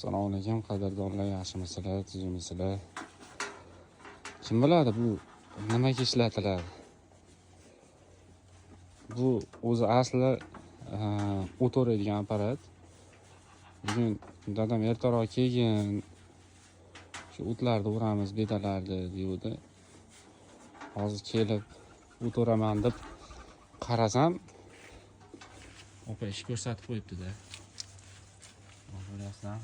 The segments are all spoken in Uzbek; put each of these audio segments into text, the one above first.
Assalomu alaykum qadrdonlar, yaxshimisizlar, tuzukmisizlar? Kim biladi bu nimaga ishlatiladi? Bu o'zi asli o't o'raydigan apparat. Bugun dadam ertaroq kelgin, shu o'tlarni o'ramiz, bedalarni deydi. Hozir kelib o't o'raman deb qarasam, opa ish ko'rsatib qo'yibdi-da. Ko'ryapsizlar?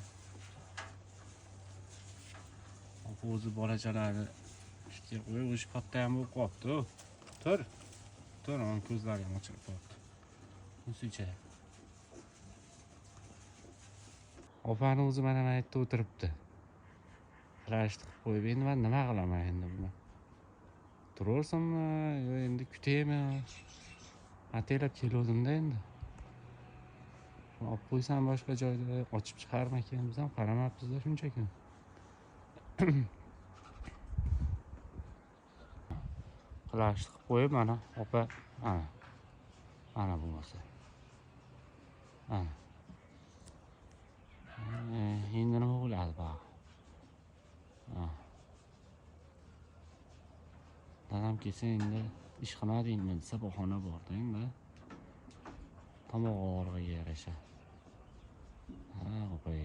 O'zi bolachalarni ishga qo'yib, o'sha katta ham bo'lib qolibdi. Tur. Onun ko'zlari ham ochilib qolibdi. Musicha. Opani o'zi mana bu yerda o'tiribdi. Plashni qilib qo'yib, endi men nima qilaman endi buni? Turaversammi yo endi kutaymi? Ataylab kelgandim-da endi. Olib qo'ysam boshqa joyda ochib chiqarmakan, biz ham qaramabmiz-da shunchaki. Plashni qilib qo'yib, mana opa, ana bo'lmasa. Endi nima bo'ladi bak. Dadam kelsa endi ish qilmadingmi desa bahona bor-da endi. Tomoq og'rig'iga yarasha. Opay.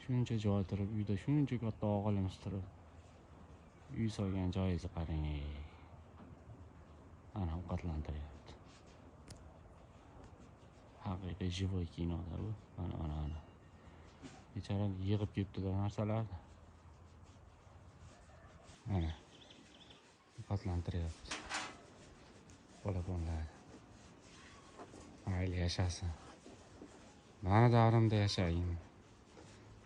Shuncha joy turib, uyda shuncha katta o'g'ilimiz turib, uy solgan joyingizni qarang. Ana ovqatlantiryapti. Haqiqiy живой kinoda bu. Mana. Bechora yig'ib ketdi-da narsalarni. Mana. Ovqatlantiryapti. Bola-bolalar. Mayli yashasin. Mana davrimda yashayin.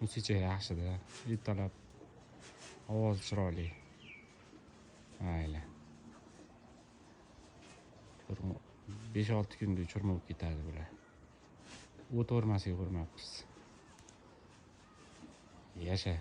Musicha yaxshi-da. Ertalab ovoz chiroyli. Mayli. 5-6 kunda churmab ketadi bular. O't o'rmasiga urmabmiz. Yasha.